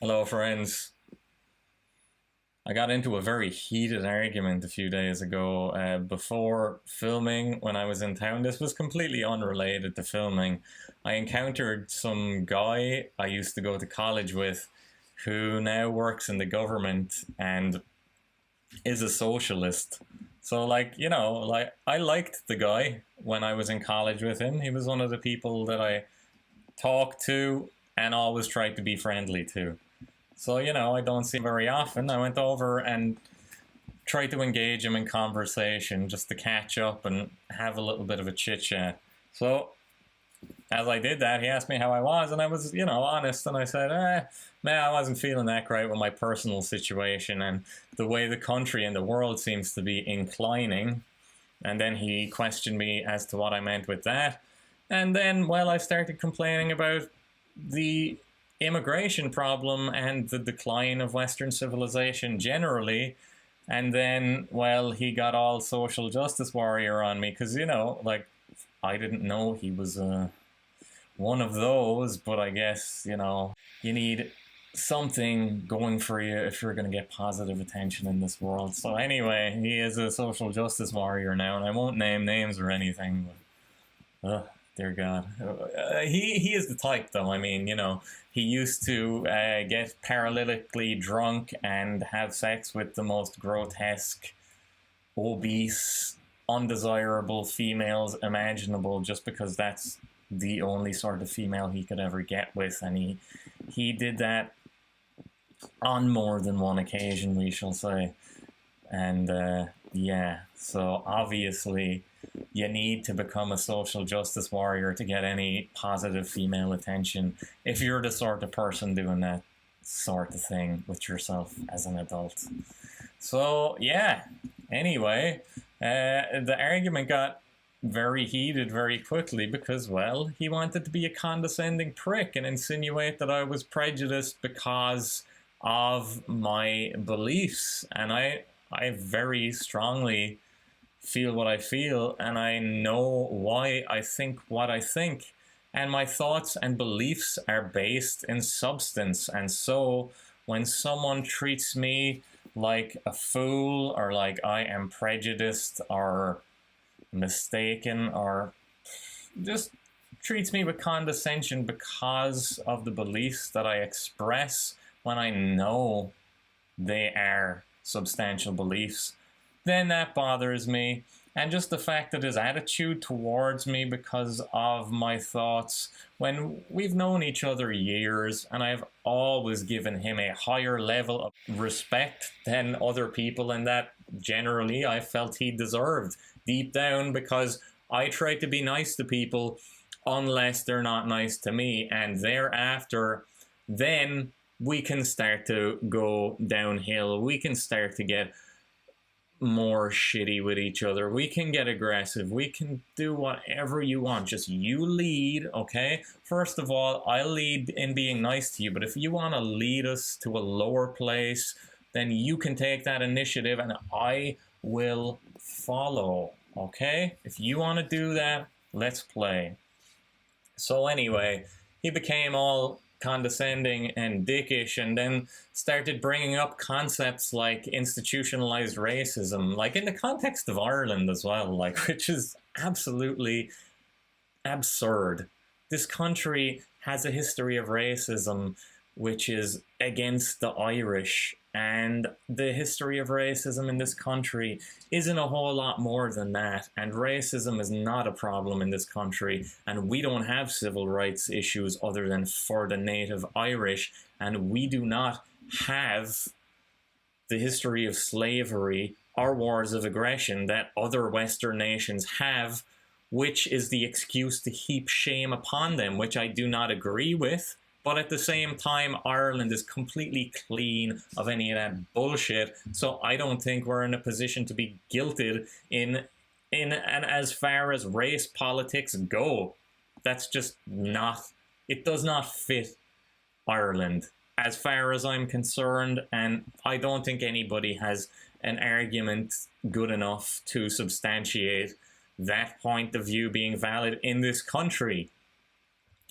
Hello, friends. I got into a very heated argument a few days ago before filming when I was in town. This was completely unrelated to filming. I encountered some guy I used to go to college with who now works in the government and is a socialist. So, I liked the guy when I was in college with him. He was one of the people that I talked to and always tried to be friendly to. So, I don't see him very often. I went over and tried to engage him in conversation just to catch up and have a little bit of a chit chat. So, as I did that, he asked me how I was, and I was, honest, and I said, man, I wasn't feeling that great with my personal situation and the way the country and the world seems to be inclining. And then he questioned me as to what I meant with that. And then, well, I started complaining about the immigration problem and the decline of Western civilization generally. And then, well, he got all social justice warrior on me because, I didn't know he was one of those, but I guess, you need something going for you if you're going to get positive attention in this world. So anyway, he is a social justice warrior now, and I won't name names or anything, but dear God. He is the type, though. I mean, he used to get paralytically drunk and have sex with the most grotesque, obese, undesirable females imaginable just because that's the only sort of female he could ever get with. And he did that on more than one occasion, we shall say. And yeah, so obviously you need to become a social justice warrior to get any positive female attention if you're the sort of person doing that sort of thing with yourself as an adult. So yeah, anyway, the argument got very heated very quickly because, well, he wanted to be a condescending prick and insinuate that I was prejudiced because of my beliefs. And I very strongly feel what I feel, and I know why I think what I think. And my thoughts and beliefs are based in substance. And so when someone treats me like a fool or like I am prejudiced or mistaken or just treats me with condescension because of the beliefs that I express when I know they are substantial beliefs, then that bothers me. And just the fact that his attitude towards me because of my thoughts, when we've known each other years and I've always given him a higher level of respect than other people, and that generally I felt he deserved deep down, because I try to be nice to people unless they're not nice to me, and thereafter then we can start to go downhill. We can start to get more shitty with each other. We can get aggressive. We can do whatever you want. Just you lead, okay? First of all, I'll lead in being nice to you, but if you want to lead us to a lower place, then you can take that initiative and I will follow, okay? If you want to do that, let's play. So anyway, he became all condescending and dickish, and then started bringing up concepts like institutionalized racism, like in the context of Ireland as well, which is absolutely absurd. This country has a history of racism which is against the Irish, and the history of racism in this country isn't a whole lot more than that, and racism is not a problem in this country, and we don't have civil rights issues other than for the native Irish, and we do not have the history of slavery or wars of aggression that other Western nations have, which is the excuse to heap shame upon them, which I do not agree with. But at the same time, Ireland is completely clean of any of that bullshit. So I don't think we're in a position to be guilted in and as far as race politics go. That's just not, it does not fit Ireland as far as I'm concerned. And I don't think anybody has an argument good enough to substantiate that point of view being valid in this country.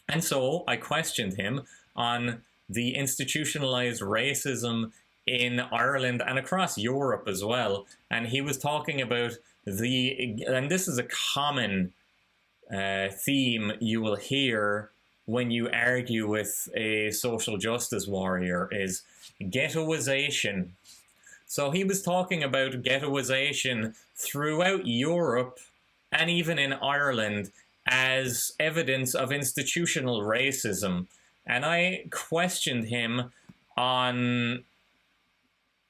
And so I questioned him on the institutionalized racism in Ireland and across Europe as well. And he was talking about and this is a common theme you will hear when you argue with a social justice warrior, is ghettoisation. So he was talking about ghettoisation throughout Europe and even in Ireland as evidence of institutional racism. And I questioned him on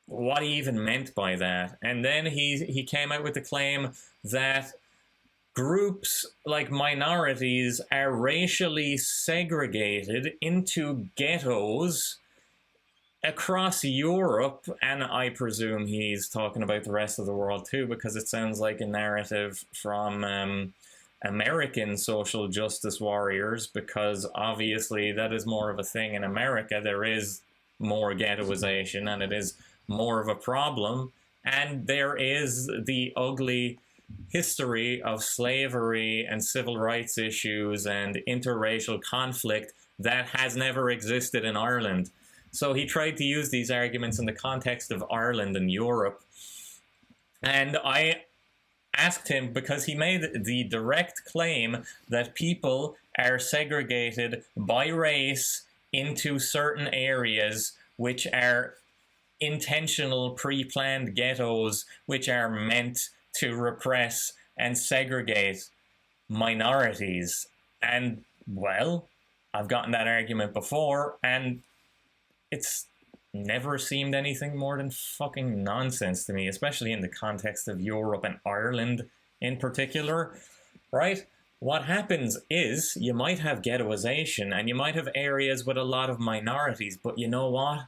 what he even meant by that. And then he came out with the claim that groups like minorities are racially segregated into ghettos across Europe, and I presume he's talking about the rest of the world too, because it sounds like a narrative from American social justice warriors, because obviously that is more of a thing in America. There is more ghettoisation and it is more of a problem, and there is the ugly history of slavery and civil rights issues and interracial conflict that has never existed in Ireland. So he tried to use these arguments in the context of Ireland and Europe. And I asked him, because he made the direct claim that people are segregated by race into certain areas which are intentional, pre-planned ghettos which are meant to repress and segregate minorities. And, well, I've gotten that argument before, and it's never seemed anything more than fucking nonsense to me, especially in the context of Europe and Ireland in particular, right? What happens is you might have ghettoisation and you might have areas with a lot of minorities, but you know what?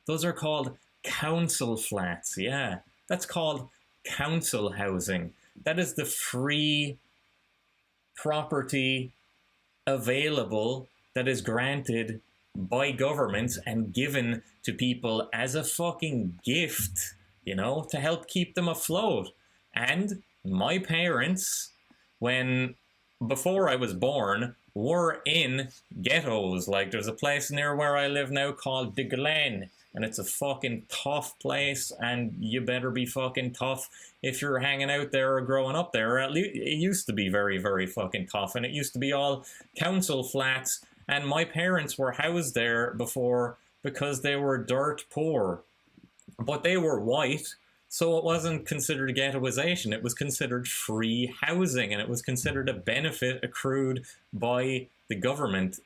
Those are called council flats, yeah. That's called council housing. That is the free property available that is granted by governments and given to people as a fucking gift, you know, to help keep them afloat. And my parents, before I was born, were in ghettos. Like, there's a place near where I live now called the Glen, and it's a fucking tough place, and you better be fucking tough if you're hanging out there or growing up there. Or at least it used to be very, very fucking tough, and it used to be all council flats. And my parents were housed there before because they were dirt poor. But they were white, so it wasn't considered ghettoisation. It was considered free housing, and it was considered a benefit accrued by the government.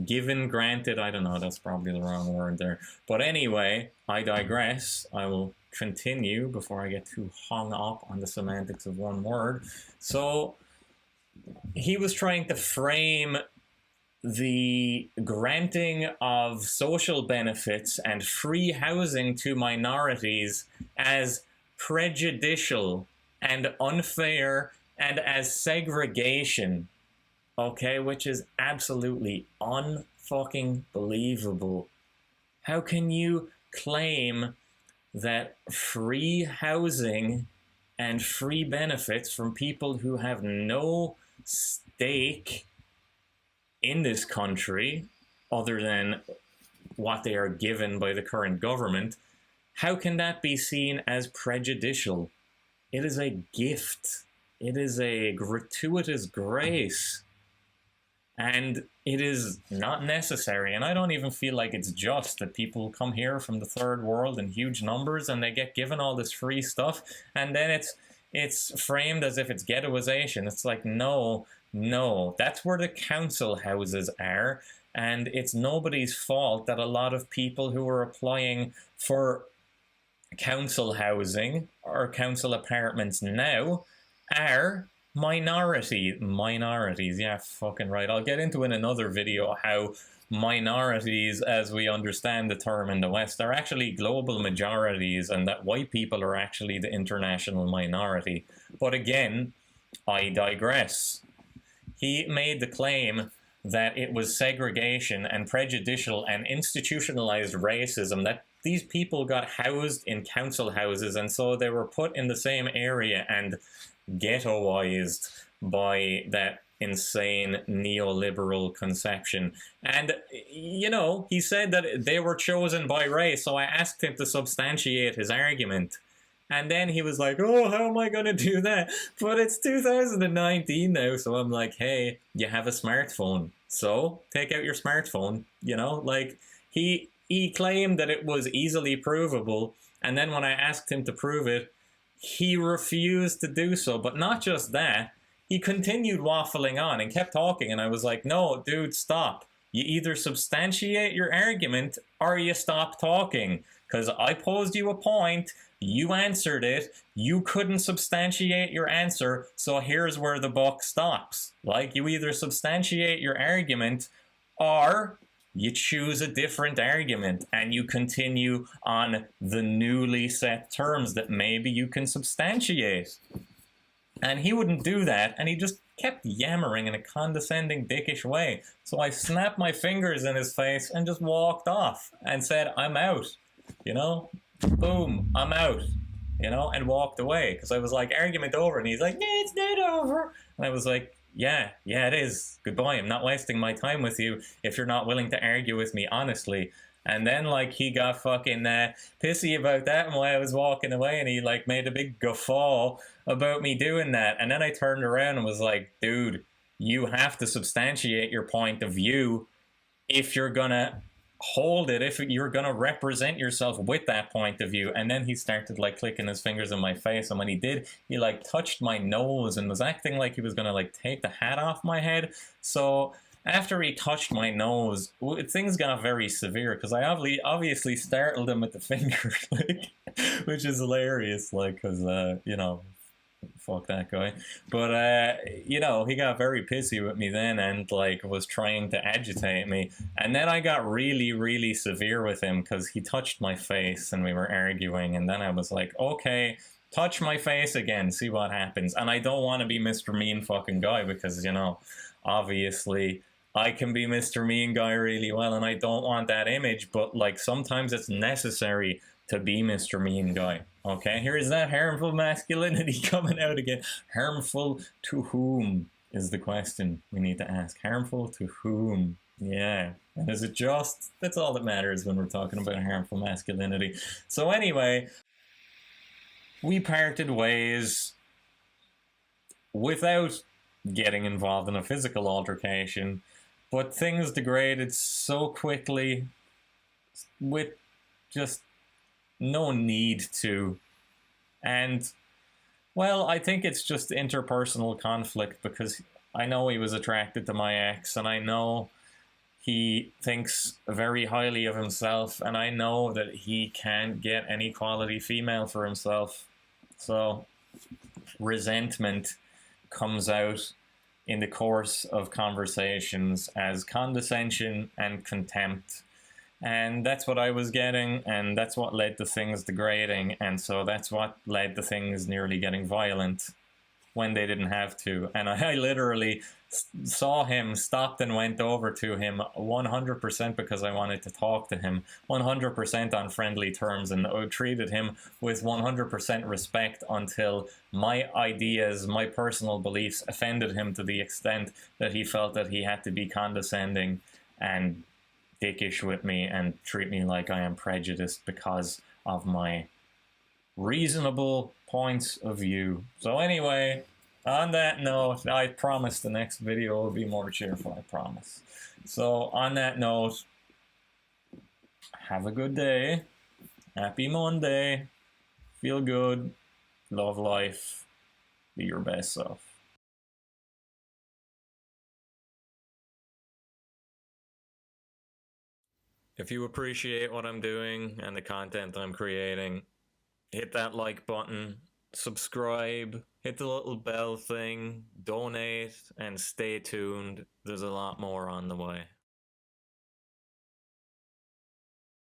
Given, granted, I don't know, that's probably the wrong word there. But anyway, I digress. I will continue before I get too hung up on the semantics of one word. So he was trying to frame the granting of social benefits and free housing to minorities as prejudicial and unfair and as segregation, okay, which is absolutely unfucking believable. How can you claim that free housing and free benefits from people who have no stake in this country, other than what they are given by the current government, how can that be seen as prejudicial? It is a gift. It is a gratuitous grace. And it is not necessary. And I don't even feel like it's just that people come here from the third world in huge numbers and they get given all this free stuff, and then it's framed as if it's ghettoisation. It's like, no, that's where the council houses are, and it's nobody's fault that a lot of people who are applying for council housing or council apartments now are minorities. Yeah, fucking right. I'll get into in another video how minorities, as we understand the term in the West, are actually global majorities, and that white people are actually the international minority. But again, I digress. He made the claim that it was segregation and prejudicial and institutionalized racism, that these people got housed in council houses, and so they were put in the same area, and ghettoized by that insane neoliberal conception. And, you know, he said that they were chosen by race, so I asked him to substantiate his argument. And then he was like, oh, how am I going to do that? But it's 2019 now, so I'm like, hey, you have a smartphone. So take out your smartphone, you know? Like, he claimed that it was easily provable, and then when I asked him to prove it, he refused to do so. But not just that, he continued waffling on and kept talking, and I was like, no, dude, stop. You either substantiate your argument or you stop talking. Because I posed you a point, you answered it, you couldn't substantiate your answer, so here's where the buck stops. Like, you either substantiate your argument or you choose a different argument and you continue on the newly set terms that maybe you can substantiate. And he wouldn't do that, and he just kept yammering in a condescending, dickish way. So I snapped my fingers in his face and just walked off and said, I'm out. You know? Boom, I'm out. You know? And walked away. Because I was like, argument over. And he's like, yeah, it's not over. And I was like, yeah, it is. Goodbye. I'm not wasting my time with you if you're not willing to argue with me honestly. And then, like, he got fucking pissy about that and why I was walking away, and he, like, made a big guffaw about me doing that. And then I turned around and was like, dude, you have to substantiate your point of view if you're gonna hold it, if you're gonna represent yourself with that point of view. And then he started, like, clicking his fingers in my face, and when he did, he, like, touched my nose and was acting like he was gonna, like, take the hat off my head. So after he touched my nose, things got very severe, because I obviously startled him with the finger, like, which is hilarious, like, because, you know, fuck that guy. But, you know, he got very pissy with me then and, like, was trying to agitate me. And then I got really, really severe with him because he touched my face and we were arguing. And then I was like, okay, touch my face again, see what happens. And I don't want to be Mr. Mean fucking guy because, you know, obviously I can be Mr. Mean Guy really well, and I don't want that image, but, like, sometimes it's necessary to be Mr. Mean Guy. Okay, here is that harmful masculinity coming out again. Harmful to whom is the question we need to ask. Harmful to whom? Yeah. And is it just? That's all that matters when we're talking about harmful masculinity. So anyway, we parted ways without getting involved in a physical altercation, but things degraded so quickly with just no need to. And, well, I think it's just interpersonal conflict, because I know he was attracted to my ex, and I know he thinks very highly of himself, and I know that he can't get any quality female for himself. So resentment comes out in the course of conversations as condescension and contempt. And that's what I was getting, and that's what led to things degrading, and so that's what led to things nearly getting violent when they didn't have to. And I literally saw him, stopped and went over to him 100% because I wanted to talk to him, 100% on friendly terms, and treated him with 100% respect until my ideas, my personal beliefs offended him to the extent that he felt that he had to be condescending and dickish with me and treat me like I am prejudiced because of my reasonable points of view. So anyway, on that note, I promise the next video will be more cheerful, I promise. So on that note, have a good day, happy Monday, feel good, love life, be your best self. If you appreciate what I'm doing and the content I'm creating, hit that like button, subscribe, hit the little bell thing, donate, and stay tuned. There's a lot more on the way.